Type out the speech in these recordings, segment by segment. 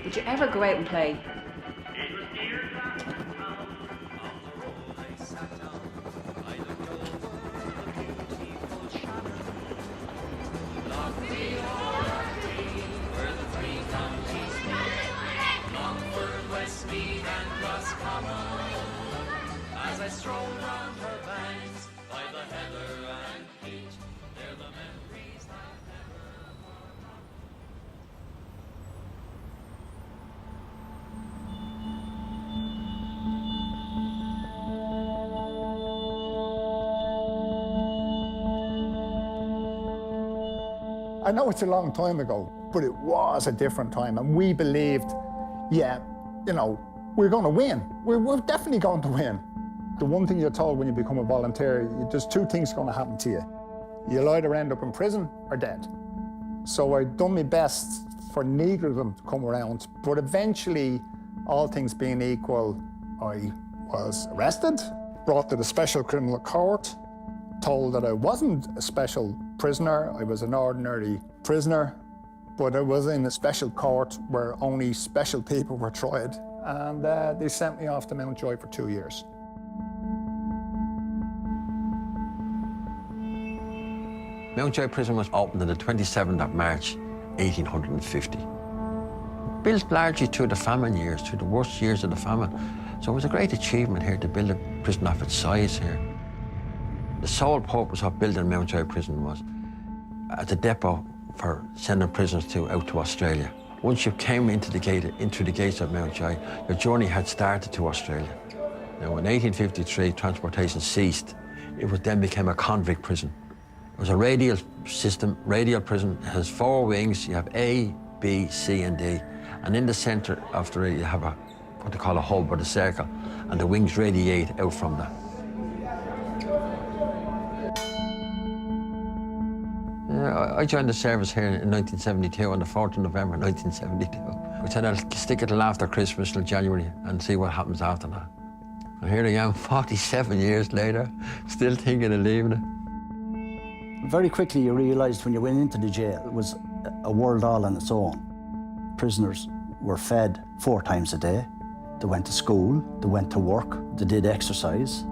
Would you ever go out and play? I know it's a long time ago, but it was a different time, and we believed, yeah, you know, we're going to win. We're definitely going to win. The one thing you're told when you become a volunteer, there's two things going to happen to you. You'll either end up in prison or dead. So I'd done my best for neither of them to come around, but eventually, all things being equal, I was arrested, brought to the Special Criminal Court, told that I wasn't a special prisoner, I was an ordinary prisoner, but I was in a special court where only special people were tried, and they sent me off to Mountjoy for 2 years. Mountjoy Prison was opened on the 27th of March, 1850. Built largely through the famine years, through the worst years of the famine. So it was a great achievement here to build a prison of its size here. The sole purpose of building Mountjoy Prison was as a depot for sending prisoners out to Australia. Once you came into the gates of Mountjoy, your journey had started to Australia. Now, in 1853, transportation ceased. It then became a convict prison. It was a radial system, radial prison. It has 4 wings. You have A, B, C, and D. And in the centre of the you have what they call a hub or the circle, and the wings radiate out from that. I joined the service here in 1972, on the 4th of November 1972. We said I'll stick it till after Christmas, till January, and see what happens after that. And here I am, 47 years later, still thinking of leaving it. Very quickly you realised when you went into the jail, it was a world all on its own. Prisoners were fed 4 times a day. They went to school, they went to work, they did exercise.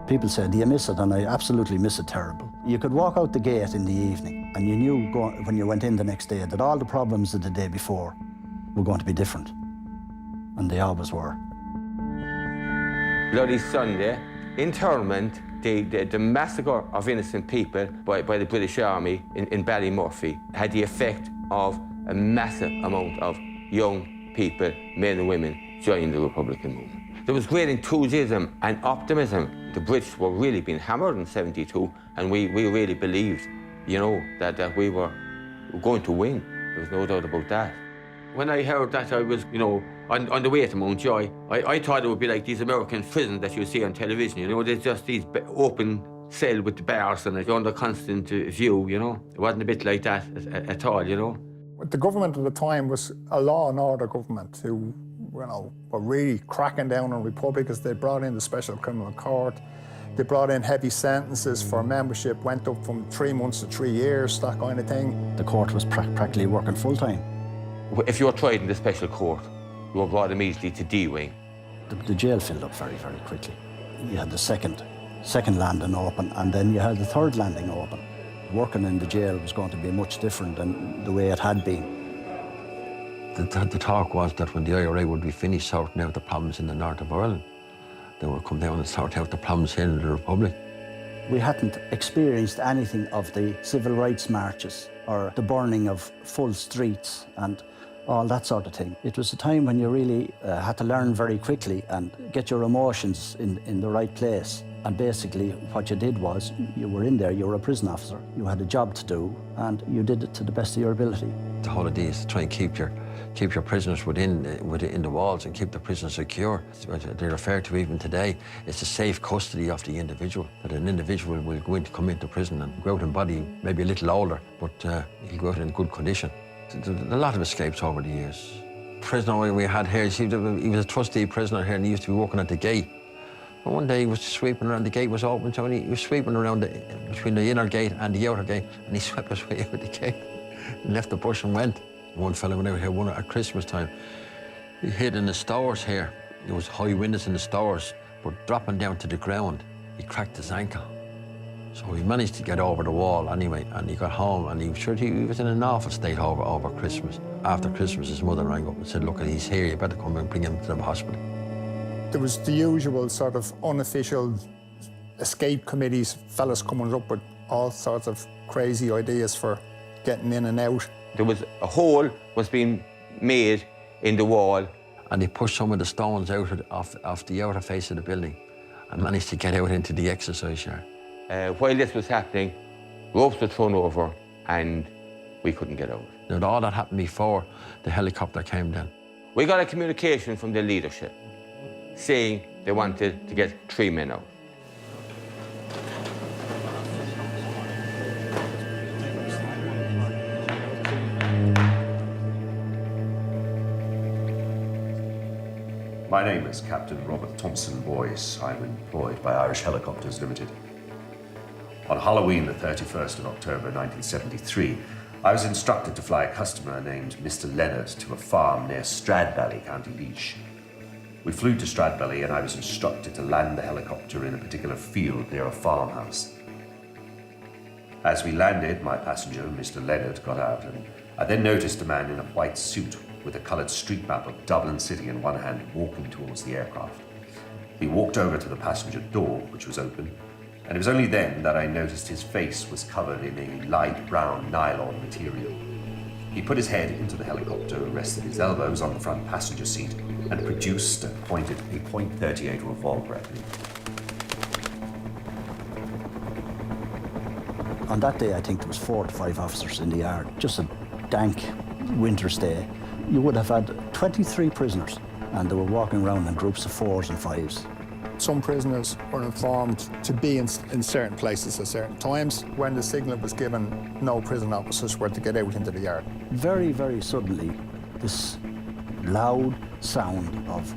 People said, do you miss it? And I absolutely miss it terrible. You could walk out the gate in the evening and you knew when you went in the next day that all the problems of the day before were going to be different. And they always were. Bloody Sunday, internment, the massacre of innocent people by the British Army in Ballymurphy had the effect of a massive amount of young people, men and women, joining the Republican movement. There was great enthusiasm and optimism. The Brits were really being hammered in '72, and we really believed, you know, that we were going to win. There was no doubt about that. When I heard that I was, you know, on the way to Mountjoy, I thought it would be like these American prisons that you see on television, you know, there's just these open cell with the bars and it's under constant view, you know. It wasn't a bit like that at all, you know. The government at the time was a law and order government who, you know, were really cracking down on Republicans. They brought in the Special Criminal Court. They brought in heavy sentences for membership, went up from 3 months to 3 years, that kind of thing. The court was practically working full-time. If you were tried in the special court, you were brought immediately to D wing. The jail filled up very, very quickly. You had the second landing open, and then you had the third landing open. Working in the jail was going to be much different than the way it had been. The talk was that when the IRA would be finished sorting out the problems in the north of Ireland, they would come down and sort out the problems here in the Republic. We hadn't experienced anything of the civil rights marches or the burning of full streets and all that sort of thing. It was a time when you really had to learn very quickly and get your emotions in the right place. And basically what you did was, you were in there, you were a prison officer, you had a job to do, and you did it to the best of your ability. The whole idea is to try and keep your prisoners within the walls and keep the prison secure. They refer to even today, it's the safe custody of the individual, that an individual will come into prison and go out in body maybe a little older, but he'll go out in good condition. There's a lot of escapes over the years. Prisoner we had here, he was a trustee prisoner here and he used to be working at the gate. And one day he was sweeping around, the gate was open, so he was sweeping around between the inner gate and the outer gate, and he swept his way out the gate and left the bush and went. One fellow went out here at Christmas time. He hid in the stores here. There was high windows in the stores, but dropping down to the ground, he cracked his ankle. So he managed to get over the wall anyway, and he got home, and he was in an awful state over Christmas. After Christmas, his mother rang up and said, look, he's here, you better come and bring him to the hospital. There was the usual sort of unofficial escape committees, fellas coming up with all sorts of crazy ideas for getting in and out. There was a hole was being made in the wall. And he pushed some of the stones out off the outer face of the building and managed to get out into the exercise yard. While this was happening, ropes were thrown over and we couldn't get out. Now, all that happened before the helicopter came down. We got a communication from the leadership saying they wanted to get 3 men out. My name is Captain Robert Thompson Boyce. I'm employed by Irish Helicopters Limited. On Halloween, the 31st of October 1973, I was instructed to fly a customer named Mr. Leonard to a farm near Stradbally, County Laois. We flew to Stradbally and I was instructed to land the helicopter in a particular field near a farmhouse. As we landed, my passenger, Mr. Leonard, got out, and I then noticed a man in a white suit with a coloured street map of Dublin City in one hand, walking towards the aircraft. He walked over to the passenger door, which was open, and it was only then that I noticed his face was covered in a light brown nylon material. He put his head into the helicopter, rested his elbows on the front passenger seat, and produced and pointed a .38 revolver at me. On that day, I think there was 4 to 5 officers in the yard. Just a dank winter's day. You would have had 23 prisoners, and they were walking around in groups of 4s and 5s. Some prisoners were informed to be in certain places at certain times. When the signal was given, no prison officers were to get out into the yard. Very, very suddenly, this loud sound of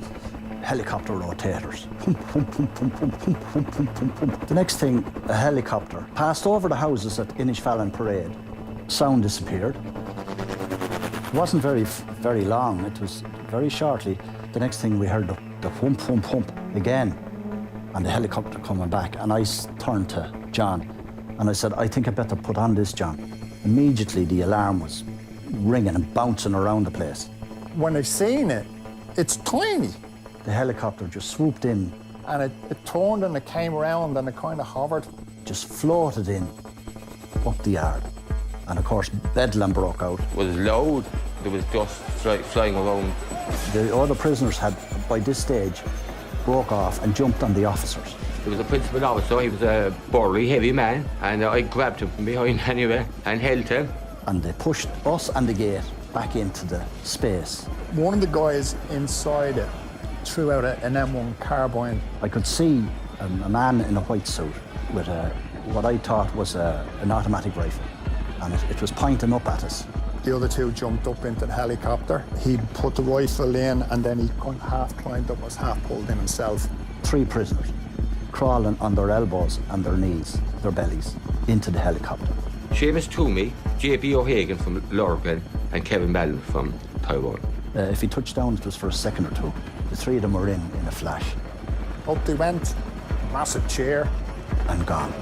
helicopter rotators. The next thing, a helicopter passed over the houses at Inishfallen Parade. Sound disappeared. It wasn't very long. It was very shortly. The next thing we heard the whump, whump, whump again, and the helicopter coming back. And I turned to John, and I said, I think I better put on this, John. Immediately, the alarm was ringing and bouncing around the place. When I seen it, it's tiny. The helicopter just swooped in. And it turned and it came around and it kind of hovered. Just floated in up the yard. And of course, bedlam broke out. It was loud. There was dust flying around. The other prisoners had, by this stage, broke off and jumped on the officers. There was a principal officer. He was a burly, heavy man, and I grabbed him from behind anyway and held him. And they pushed us and the gate back into the space. One of the guys inside it threw out an M1 carbine. I could see a man in a white suit with what I thought was an automatic rifle, and it was pointing up at us. The other 2 jumped up into the helicopter. He put the rifle in, and then he half climbed up, was half pulled in himself. 3 prisoners crawling on their elbows and their knees, their bellies, into the helicopter. Seamus Twomey, J.B. O Hagan from Lurgan, and Kevin Mallon from Taiwan. If he touched down, it was for a second or 2. The 3 of them were in a flash. Up they went, massive cheer. And gone.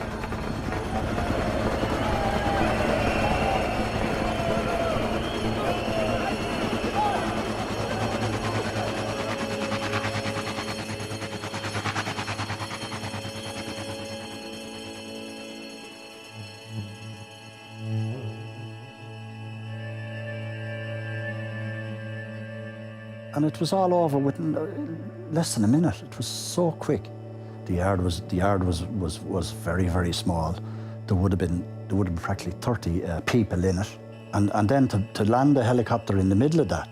And it was all over within less than a minute. It was so quick. The yard was very, very small. There would have been practically 30 people in it. And then to land a helicopter in the middle of that,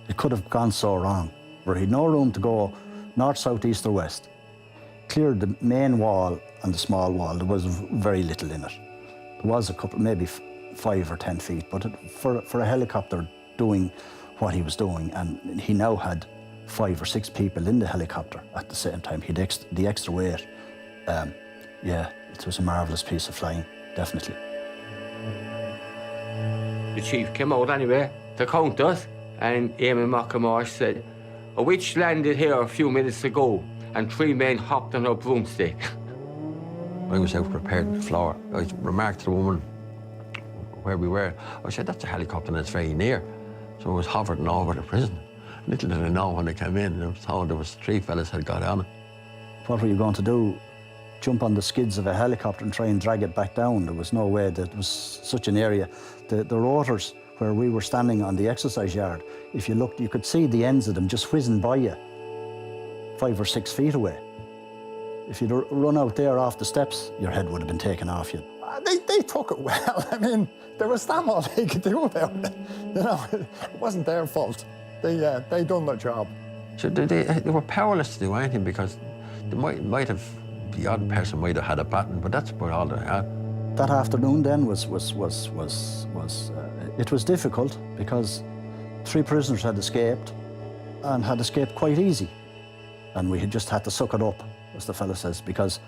it could have gone so wrong. Where he had no room to go north, south, east or west. Cleared the main wall and the small wall. There was very little in it. There was a couple, maybe 5 or 10 feet, but for a helicopter doing what he was doing, and he now had 5 or 6 people in the helicopter at the same time. He had the extra weight. Yeah, it was a marvellous piece of flying, definitely. The chief came out anyway, to count us, and Amy McAmarsh said, "A witch landed here a few minutes ago, and 3 men hopped on her broomstick." I was out prepared the floor. I remarked to the woman where we were. I said, "That's a helicopter and it's very near." So I was hovering over the prison. Little did I know when I came in, I was told there was 3 fellas had got on it. What were you going to do? Jump on the skids of a helicopter and try and drag it back down? There was no way. That was such an area. The rotors where we were standing on the exercise yard, if you looked, you could see the ends of them just whizzing by you 5 or 6 feet away. If you'd run out there off the steps, your head would have been taken off you. They took it well. I mean, there was damn all they could do about it. You know, it wasn't their fault. They done their job. So they were powerless to do anything because they might have, the odd person might have had a baton, but that's about all they had. That afternoon then it was difficult because 3 prisoners had escaped and had escaped quite easy. And we had just had to suck it up, as the fella says, because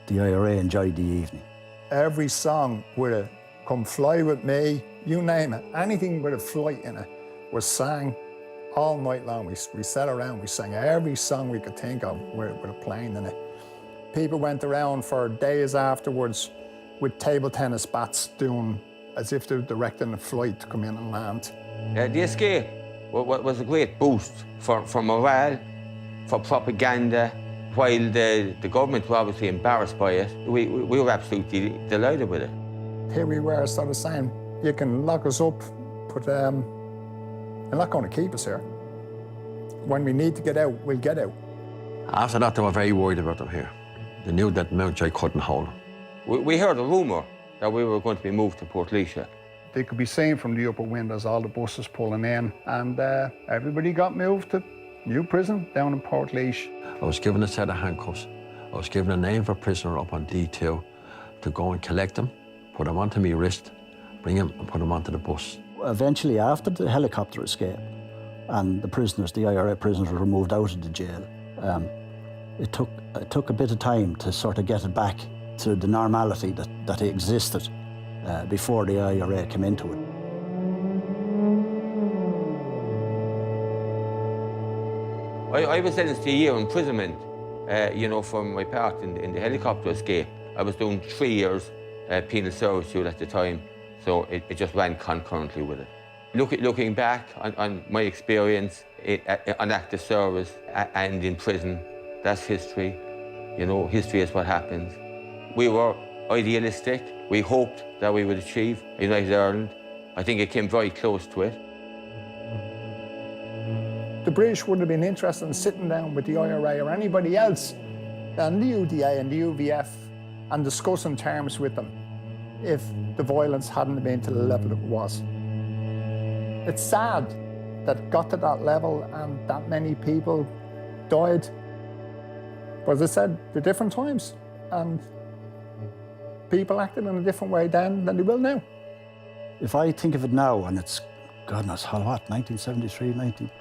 the IRA enjoyed the evening. Every song with a "Come Fly With Me," you name it, anything with a flight in it was sang all night long. We sat around, we sang every song we could think of with a plane in it. People went around for days afterwards with table tennis bats doing as if they were directing a flight to come in and land. The escape was a great boost for morale, for propaganda. While the government were obviously embarrassed by it, we were absolutely delighted with it. Here we were sort of saying, you can lock us up, but you're not going to keep us here. When we need to get out, we'll get out. After that, they were very worried about them here. They knew that Mountjoy couldn't hold them. We heard a rumour that we were going to be moved to Portlaoise. They could be seen from the upper windows, all the buses pulling in, and everybody got moved to new prison down in Portlaoise. I was given a set of handcuffs. I was given a name for a prisoner up on D2 to go and collect them, put them onto my wrist, bring them and put them onto the bus. Eventually, after the helicopter escape and the prisoners, the IRA prisoners, were moved out of the jail, it took a bit of time to sort of get it back to the normality that existed before the IRA came into it. I was sentenced to a year imprisonment, for my part in the helicopter escape. I was doing 3 years penal servitude at the time, so it just ran concurrently with it. Looking back on my experience on active service and in prison, that's history. History is what happens. We were idealistic. We hoped that we would achieve a united Ireland. I think it came very close to it. The British wouldn't have been interested in sitting down with the IRA or anybody else and the UDA and the UVF and discussing terms with them if the violence hadn't been to the level it was. It's sad that it got to that level and that many people died. But as I said, they're different times and people acted in a different way then than they will now. If I think of it now, and it's, God knows how, what, 1973,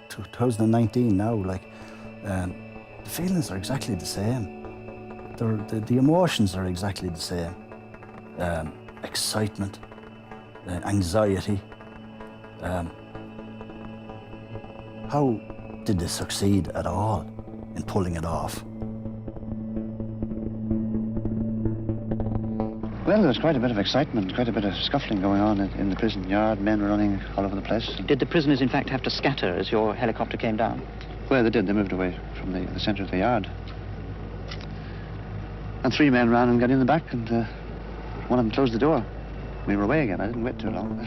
2019 now, the feelings are exactly the same. The emotions are exactly the same. Excitement, anxiety. How did they succeed at all in pulling it off? Well, there was quite a bit of excitement, quite a bit of scuffling going on in the prison yard, men running all over the place. Did the prisoners, in fact, have to scatter as your helicopter came down? Well, they did. They moved away from the centre of the yard. And 3 men ran and got in the back, and one of them closed the door. We were away again. I didn't wait too long.